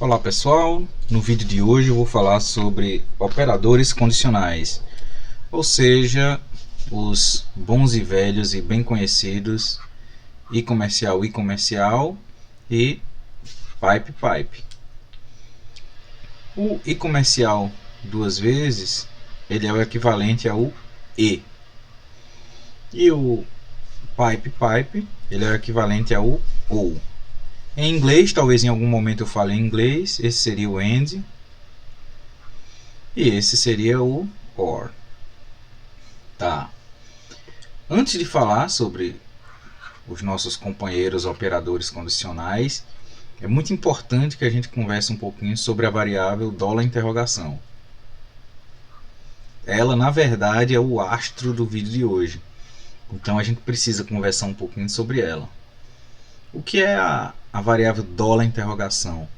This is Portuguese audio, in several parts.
Olá pessoal, no vídeo de hoje eu vou falar sobre operadores condicionais, ou seja, os bons e velhos e bem conhecidos e-comercial e pipe. O e-comercial duas vezes, ele é o equivalente ao e o pipe ele é o equivalente ao ou. Em inglês, talvez em algum momento eu fale em inglês, esse seria o and e esse seria o or. Tá. Antes de falar sobre os nossos companheiros operadores condicionais, é muito importante que a gente converse um pouquinho sobre a variável $interrogação. Ela, na verdade, é o astro do vídeo de hoje. Então a gente precisa conversar um pouquinho sobre ela. O que é a variável $interrogação?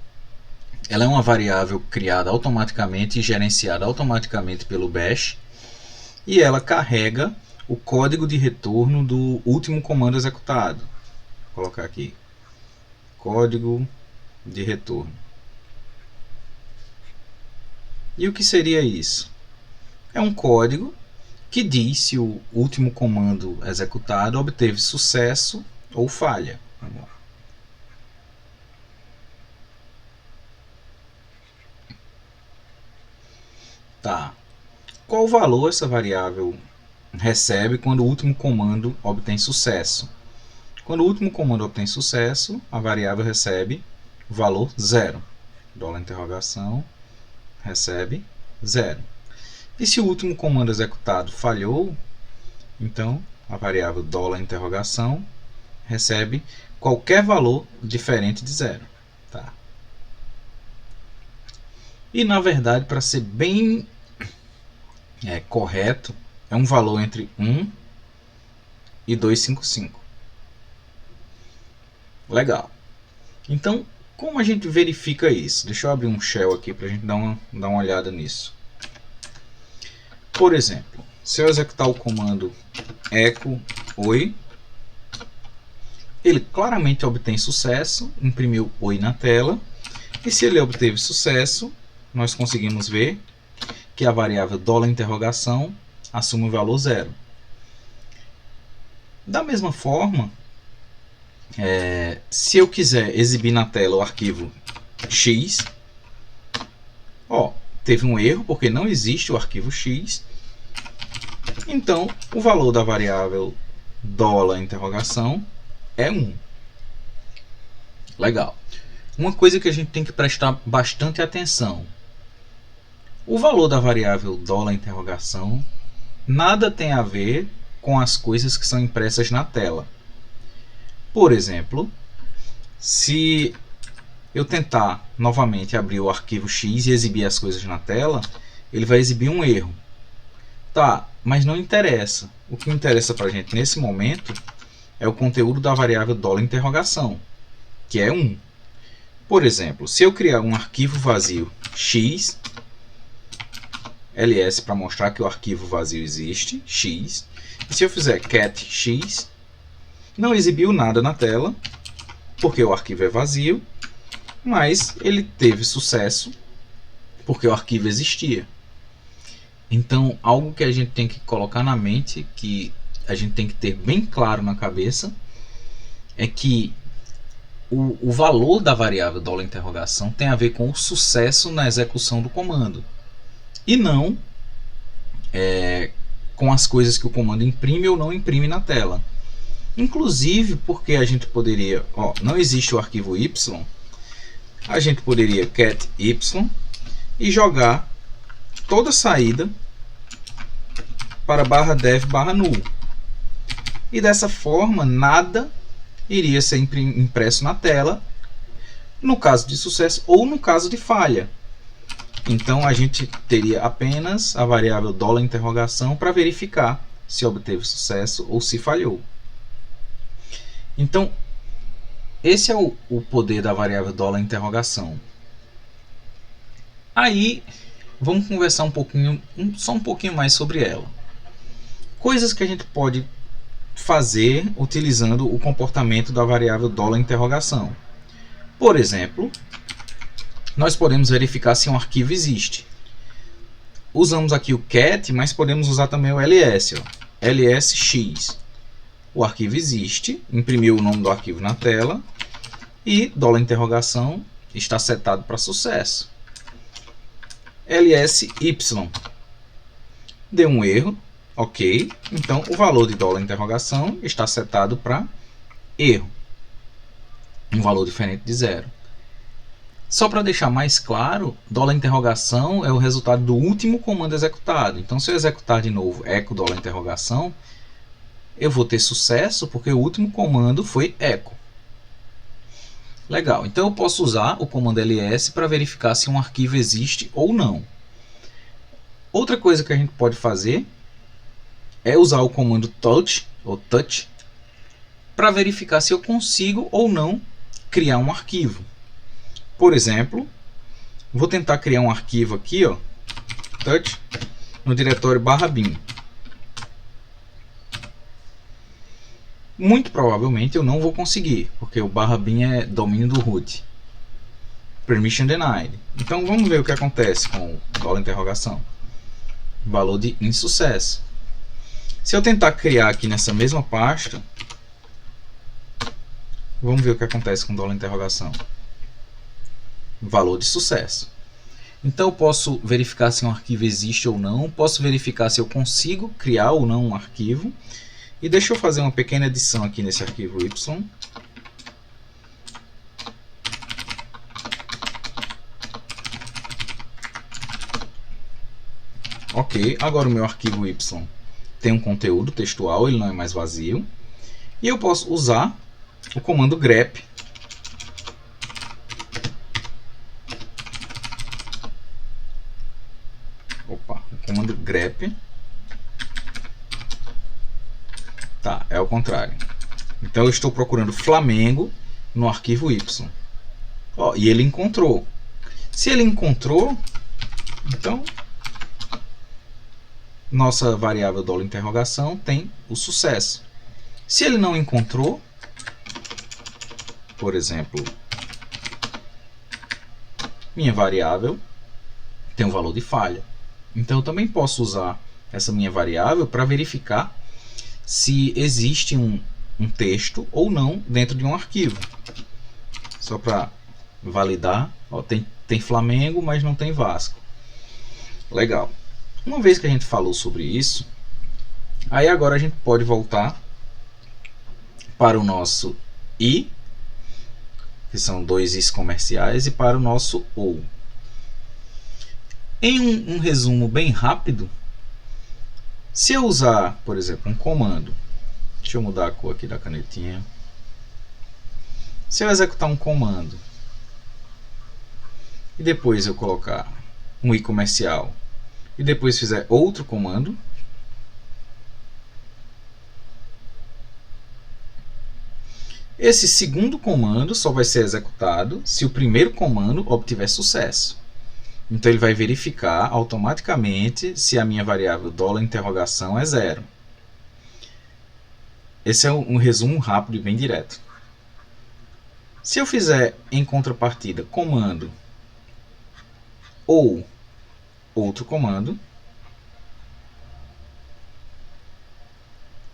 Ela é uma variável criada automaticamente e gerenciada automaticamente pelo bash, e ela carrega o código de retorno do último comando executado. Vou colocar aqui, código de retorno. E o que seria isso? É um código que diz se o último comando executado obteve sucesso ou falha. Vamos lá. Tá. Qual valor essa variável recebe quando o último comando obtém sucesso? Quando o último comando obtém sucesso, a variável recebe o valor 0. $interrogação recebe 0. E se o último comando executado falhou, então a variável $interrogação recebe qualquer valor diferente de 0. Tá? E na verdade, para ser bem correto, é um valor entre 1 e 255. Legal. Então, como a gente verifica isso? Deixa eu abrir um shell aqui para a gente dar uma olhada nisso. Por exemplo, se eu executar o comando echo oi, ele claramente obtém sucesso, imprimiu oi na tela, e se ele obteve sucesso, nós conseguimos ver que a variável $interrogação assume o valor 0. Da mesma forma, se eu quiser exibir na tela o arquivo x, teve um erro porque não existe o arquivo x, então o valor da variável $interrogação é 1. Legal. Uma coisa que a gente tem que prestar bastante atenção: o valor da variável $interrogação nada tem a ver com as coisas que são impressas na tela. Por exemplo, se eu tentar novamente abrir o arquivo x e exibir as coisas na tela, ele vai exibir um erro. Tá, mas não interessa. O que interessa para a gente nesse momento é o conteúdo da variável $interrogação, que é 1. Por exemplo, se eu criar um arquivo vazio x, ls para mostrar que o arquivo vazio existe, x, e se eu fizer cat x, não exibiu nada na tela, porque o arquivo é vazio, mas ele teve sucesso porque o arquivo existia. Então, algo que a gente tem que colocar na mente, que a gente tem que ter bem claro na cabeça, é que o valor da variável $interrogação tem a ver com o sucesso na execução do comando, e não com as coisas que o comando imprime ou não imprime na tela. Inclusive porque a gente poderia, não existe o arquivo y, a gente poderia cat y e jogar toda a saída para /dev /null, e dessa forma nada iria ser impresso na tela no caso de sucesso ou no caso de falha. Então a gente teria apenas a variável $interrogação para verificar se obteve sucesso ou se falhou. Então esse é o poder da variável $interrogação. Aí vamos conversar só um pouquinho mais sobre ela. Coisas que a gente pode fazer utilizando o comportamento da variável $interrogação. Por exemplo, nós podemos verificar se um arquivo existe. Usamos aqui o cat, mas podemos usar também o ls, ó. lsx. O arquivo existe, imprimiu o nome do arquivo na tela e $interrogação está setado para sucesso. lsy. Deu um erro, ok. Então o valor de $interrogação está setado para erro. Um valor diferente de 0. Só para deixar mais claro, $interrogação é o resultado do último comando executado. Então, se eu executar de novo echo $interrogação, eu vou ter sucesso porque o último comando foi echo. Legal, então eu posso usar o comando ls para verificar se um arquivo existe ou não. Outra coisa que a gente pode fazer é usar o comando touch, ou touch, para verificar se eu consigo ou não criar um arquivo. Por exemplo, vou tentar criar um arquivo aqui, ó, touch, no diretório /bin. Muito provavelmente eu não vou conseguir, porque o /bin é domínio do root. Permission denied. Então vamos ver o que acontece com o $interrogação. Valor de insucesso. Se eu tentar criar aqui nessa mesma pasta, vamos ver o que acontece com o $interrogação. Valor de sucesso. Então eu posso verificar se um arquivo existe ou não, posso verificar se eu consigo criar ou não um arquivo. E deixa eu fazer uma pequena edição aqui nesse arquivo y. Ok, agora o meu arquivo y tem um conteúdo textual, ele não é mais vazio. E eu posso usar o comando grep tá, é o contrário. Então eu estou procurando Flamengo no arquivo y. Ó, e ele encontrou. Se ele encontrou, então nossa variável $interrogação tem o sucesso. Se ele não encontrou, por exemplo, minha variável tem um valor de falha. Então eu também posso usar essa minha variável para verificar se existe um texto ou não dentro de um arquivo. Só para validar, ó, tem Flamengo, mas não tem Vasco. Legal. Uma vez que a gente falou sobre isso, aí agora a gente pode voltar para o nosso i, que são dois is comerciais, e para o nosso ou. Em um resumo bem rápido, se eu usar, por exemplo, um comando, deixa eu mudar a cor aqui da canetinha. Se eu executar um comando e depois eu colocar um i comercial e depois fizer outro comando, esse segundo comando só vai ser executado se o primeiro comando obtiver sucesso. Então ele vai verificar automaticamente se a minha variável $interrogação é 0. Esse é um resumo rápido e bem direto. Se eu fizer em contrapartida comando ou outro comando,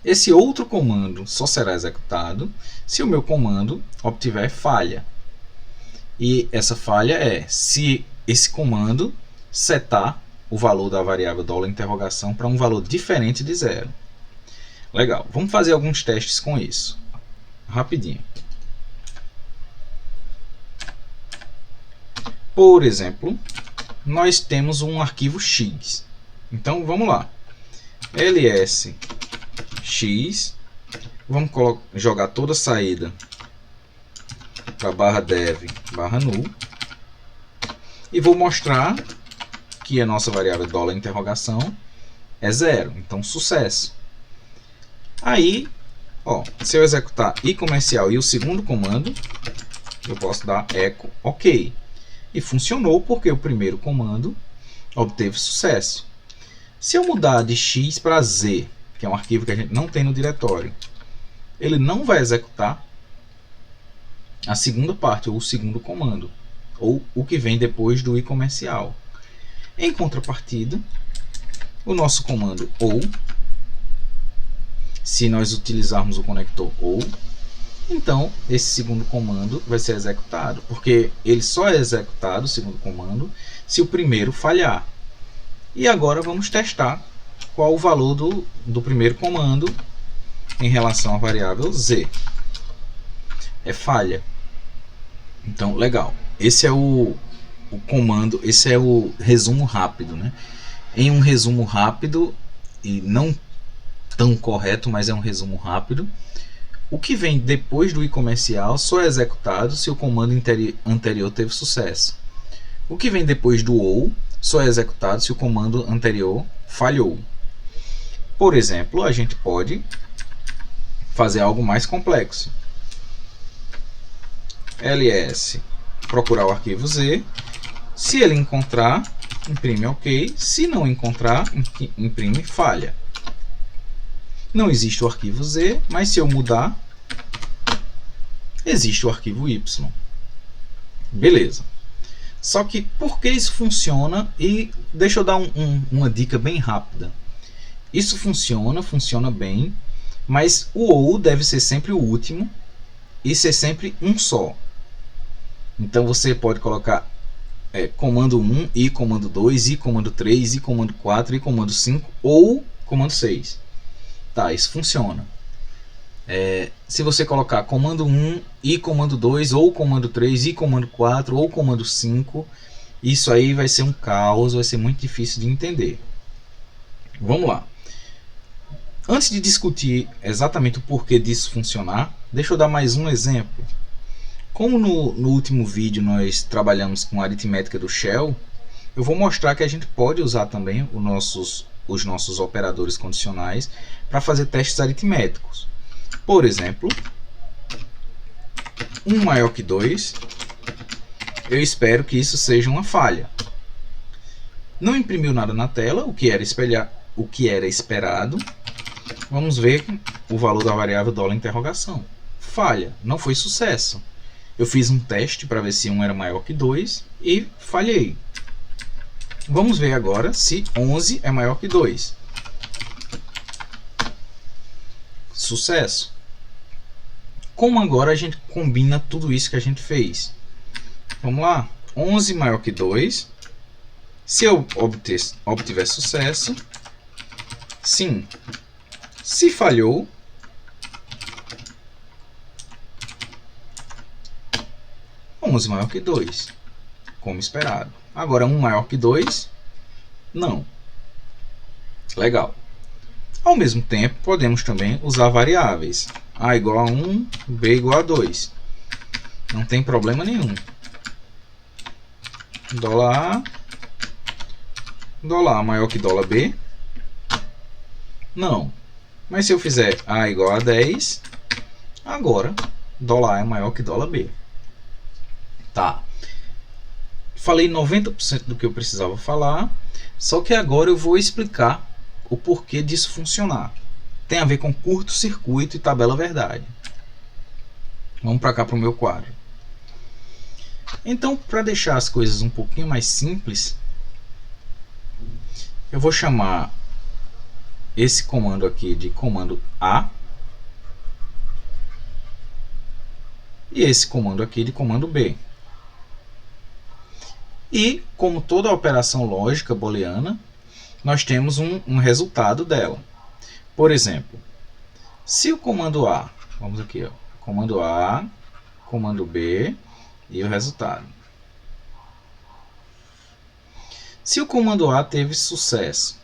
esse outro comando só será executado se o meu comando obtiver falha. E essa falha é se esse comando setar o valor da variável $interrogação para um valor diferente de 0. Legal, vamos fazer alguns testes com isso. Rapidinho. Por exemplo, nós temos um arquivo x. Então vamos lá. lsx, vamos jogar toda a saída para /dev /null. E vou mostrar que a nossa variável $interrogação é 0. Então, sucesso. Aí, ó, se eu executar i comercial e o segundo comando, eu posso dar echo OK. E funcionou porque o primeiro comando obteve sucesso. Se eu mudar de x para z, que é um arquivo que a gente não tem no diretório, ele não vai executar a segunda parte, ou o segundo comando. ou o que vem depois do i comercial. Em contrapartida, o nosso comando OU, se nós utilizarmos o conector OU, então esse segundo comando vai ser executado, porque ele só é executado, o segundo comando, se o primeiro falhar. E agora vamos testar qual o valor do primeiro comando em relação à variável z. É falha. Então, legal. Esse é o comando, esse é o resumo rápido, né? Em um resumo rápido, e não tão correto, mas é um resumo rápido, o que vem depois do i comercial só é executado se o comando anterior teve sucesso. O que vem depois do OU só é executado se o comando anterior falhou. Por exemplo, a gente pode fazer algo mais complexo. ls procurar o arquivo z, se ele encontrar, imprime OK, se não encontrar, imprime falha. Não existe o arquivo z, mas se eu mudar, existe o arquivo y. Beleza. Só que por que isso funciona? E deixa eu dar uma dica bem rápida. Isso funciona bem, mas o OU deve ser sempre o último e ser sempre um só. Então você pode colocar comando 1, e comando 2, e comando 3, e comando 4, e comando 5 ou comando 6. Tá, isso funciona. Se você colocar comando 1 e comando 2, ou comando 3 e comando 4, ou comando 5, isso aí vai ser um caos, vai ser muito difícil de entender. Vamos lá. Antes de discutir exatamente o porquê disso funcionar, deixa eu dar mais um exemplo. Como no último vídeo nós trabalhamos com a aritmética do Shell, eu vou mostrar que a gente pode usar também os nossos operadores condicionais para fazer testes aritméticos. Por exemplo, 1 maior que 2, eu espero que isso seja uma falha. Não imprimiu nada na tela, o que era esperado. Vamos ver o valor da variável $interrogação. Falha, não foi sucesso. Eu fiz um teste para ver se 1 era maior que 2 e falhei. Vamos ver agora se 11 é maior que 2. Sucesso. Como agora a gente combina tudo isso que a gente fez? Vamos lá. 11 maior que 2. Se eu obtiver sucesso, sim. Se falhou, onze maior que 2, como esperado. Agora 1 maior que 2, não. Legal. Ao mesmo tempo, podemos também usar variáveis. A igual a 1, B igual a 2. Não tem problema nenhum. $A, $A maior que $B, não. Mas se eu fizer A igual a 10, agora $A é maior que $B. Tá. Falei 90% do que eu precisava falar, só que agora eu vou explicar o porquê disso funcionar. Tem a ver com curto-circuito e tabela verdade. Vamos para cá para o meu quadro. Então, para deixar as coisas um pouquinho mais simples, eu vou chamar esse comando aqui de comando A e esse comando aqui de comando B. E, como toda operação lógica booleana, nós temos um resultado dela. Por exemplo, se o comando A, vamos aqui, ó, comando A, comando B e o resultado. Se o comando A teve sucesso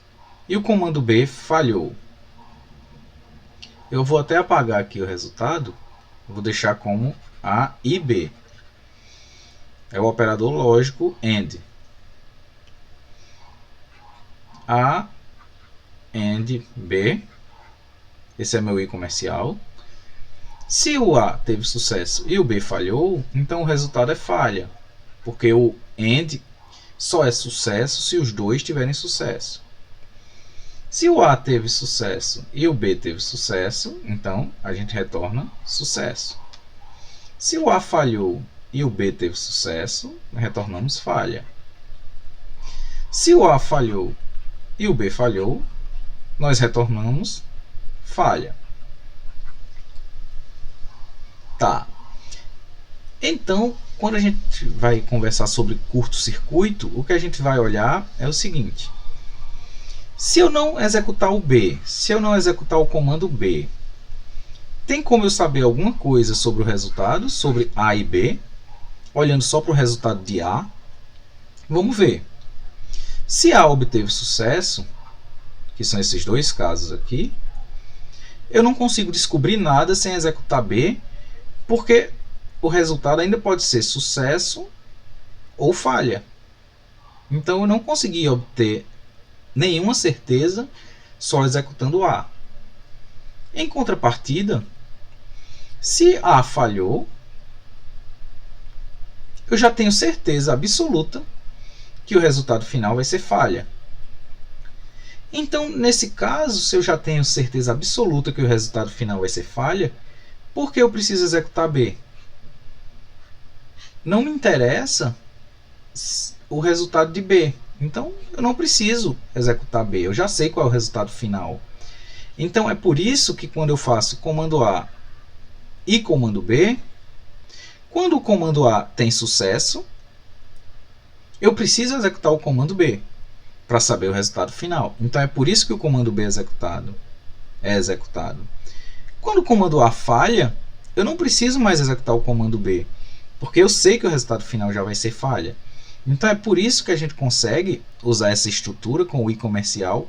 e o comando B falhou, eu vou até apagar aqui o resultado, vou deixar como A e B. É o operador lógico AND. A, AND, B. Esse é meu i comercial. Se o A teve sucesso e o B falhou, então o resultado é falha, porque o AND só é sucesso se os dois tiverem sucesso. Se o A teve sucesso e o B teve sucesso, então a gente retorna sucesso. Se o A falhou e o B teve sucesso, retornamos falha. Se o A falhou e o B falhou, nós retornamos falha. Tá. Então, quando a gente vai conversar sobre curto-circuito, o que a gente vai olhar é o seguinte: se eu não executar o B, se eu não executar o comando B, tem como eu saber alguma coisa sobre o resultado, sobre A e B, olhando só para o resultado de A? Vamos ver. Se A obteve sucesso, que são esses dois casos aqui, eu não consigo descobrir nada sem executar B, porque o resultado ainda pode ser sucesso ou falha. Então eu não consegui obter nenhuma certeza só executando A. Em contrapartida, se A falhou, eu já tenho certeza absoluta que o resultado final vai ser falha. Então, nesse caso, se eu já tenho certeza absoluta que o resultado final vai ser falha, por que eu preciso executar B? Não me interessa o resultado de B. Então, eu não preciso executar B. Eu já sei qual é o resultado final. Então, é por isso que quando eu faço comando A e comando B, quando o comando A tem sucesso, eu preciso executar o comando B para saber o resultado final. Então, é por isso que o comando B é executado. Quando o comando A falha, eu não preciso mais executar o comando B, porque eu sei que o resultado final já vai ser falha. Então, é por isso que a gente consegue usar essa estrutura com o i comercial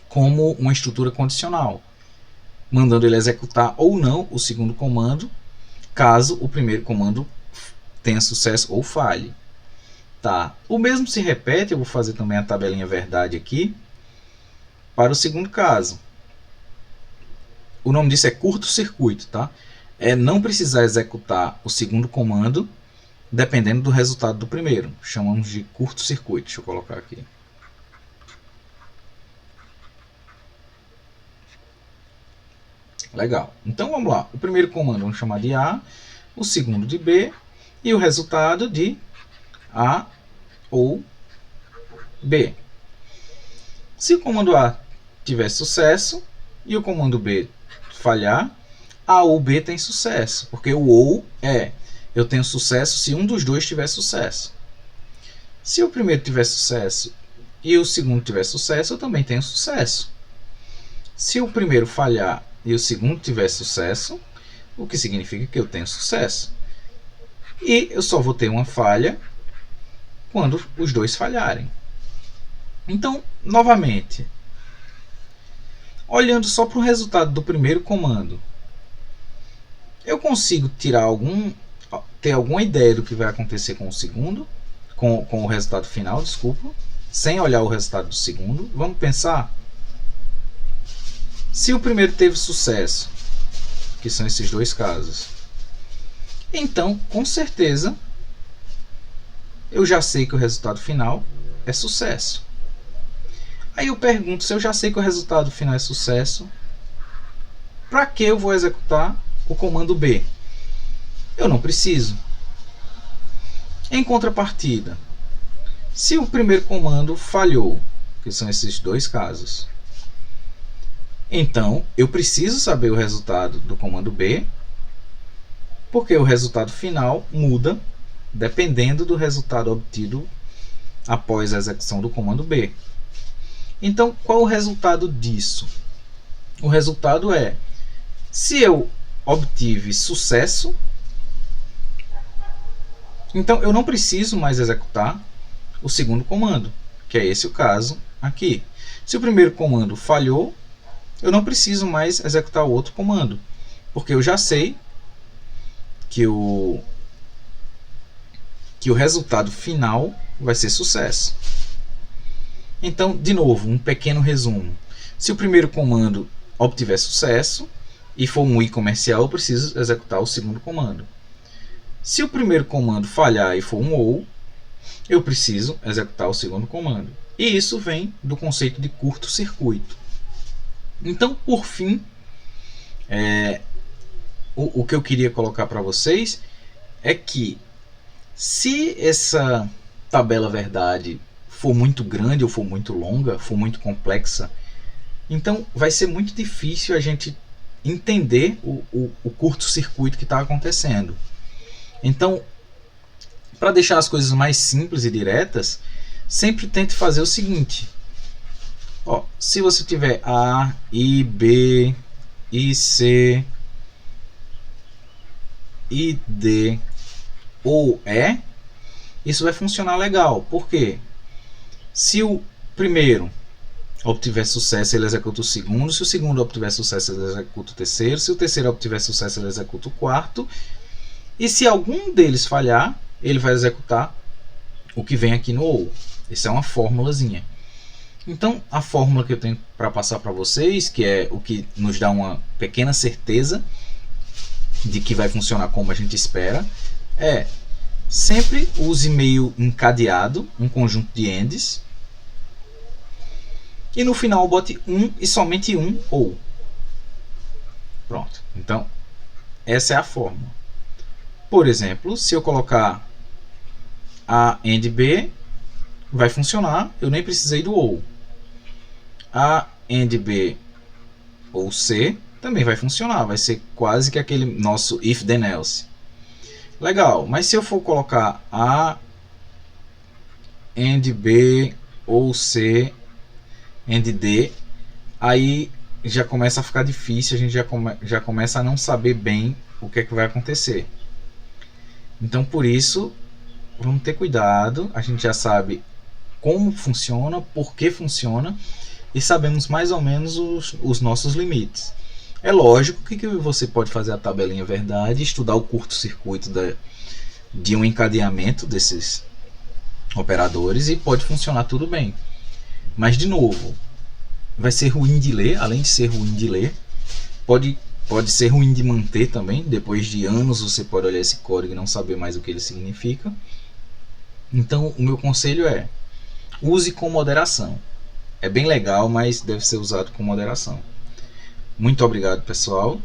como uma estrutura condicional, mandando ele executar ou não o segundo comando, caso o primeiro comando tenha sucesso ou falhe. Tá. O mesmo se repete, eu vou fazer também a tabelinha verdade aqui, para o segundo caso. O nome disso é curto-circuito, tá? É não precisar executar o segundo comando dependendo do resultado do primeiro. Chamamos de curto-circuito. Deixa eu colocar aqui. Legal. Então vamos lá. O primeiro comando vamos chamar de A, o segundo de B e o resultado de A ou B. Se o comando A tiver sucesso e o comando B falhar, A ou B tem sucesso, porque o ou é eu tenho sucesso se um dos dois tiver sucesso. Se o primeiro tiver sucesso e o segundo tiver sucesso, eu também tenho sucesso. Se o primeiro falhar e o segundo tiver sucesso, o que significa que eu tenho sucesso. E eu só vou ter uma falha quando os dois falharem. Então, novamente, olhando só para o resultado do primeiro comando, eu consigo ter alguma ideia do que vai acontecer com o segundo, com o resultado final, desculpa, sem olhar o resultado do segundo. Vamos pensar. Se o primeiro teve sucesso, que são esses dois casos, então, com certeza, eu já sei que o resultado final é sucesso. Aí eu pergunto, se eu já sei que o resultado final é sucesso, para que eu vou executar o comando B? Eu não preciso. Em contrapartida, se o primeiro comando falhou, que são esses dois casos, então eu preciso saber o resultado do comando B, porque o resultado final muda dependendo do resultado obtido após a execução do comando B. Então, qual o resultado disso? O resultado é, se eu obtive sucesso, então eu não preciso mais executar o segundo comando, que é esse o caso aqui. Se o primeiro comando falhou, eu não preciso mais executar o outro comando, porque eu já sei que o resultado final vai ser sucesso. Então, de novo, um pequeno resumo. Se o primeiro comando obtiver sucesso e for um i comercial, eu preciso executar o segundo comando. Se o primeiro comando falhar e for um ou, eu preciso executar o segundo comando. E isso vem do conceito de curto-circuito. Então, por fim, o que eu queria colocar para vocês é que se essa tabela verdade for muito grande ou for muito longa, for muito complexa, então vai ser muito difícil a gente entender o curto-circuito que está acontecendo. Então, para deixar as coisas mais simples e diretas, sempre tente fazer o seguinte. Ó, se você tiver A, I, B, I, C, I, D ou E, isso vai funcionar legal. Por quê? Se o primeiro obtiver sucesso, ele executa o segundo. Se o segundo obtiver sucesso, ele executa o terceiro. Se o terceiro obtiver sucesso, ele executa o quarto. E se algum deles falhar, ele vai executar o que vem aqui no OU. Isso é uma formulazinha. Então, a fórmula que eu tenho para passar para vocês, que é o que nos dá uma pequena certeza de que vai funcionar como a gente espera, é: sempre use meio encadeado, um conjunto de ANDs, e no final bote um e somente um OU. Pronto. Então, essa é a fórmula. Por exemplo, se eu colocar A AND B, vai funcionar, eu nem precisei do OU. A AND B ou C também vai funcionar, vai ser quase que aquele nosso if then else. Legal, mas se eu for colocar A AND B ou C AND D, aí já começa a ficar difícil, a gente já começa a não saber bem o que é que vai acontecer. Então, por isso, vamos ter cuidado. A gente já sabe como funciona, por que funciona, e sabemos mais ou menos os nossos limites. É lógico que você pode fazer a tabelinha verdade, estudar o curto-circuito de um encadeamento desses operadores e pode funcionar tudo bem. Mas, de novo, vai ser ruim de ler, além de ser ruim de ler, pode ser ruim de manter também. Depois de anos você pode olhar esse código e não saber mais o que ele significa. Então, o meu conselho é: use com moderação. É bem legal, mas deve ser usado com moderação. Muito obrigado, pessoal.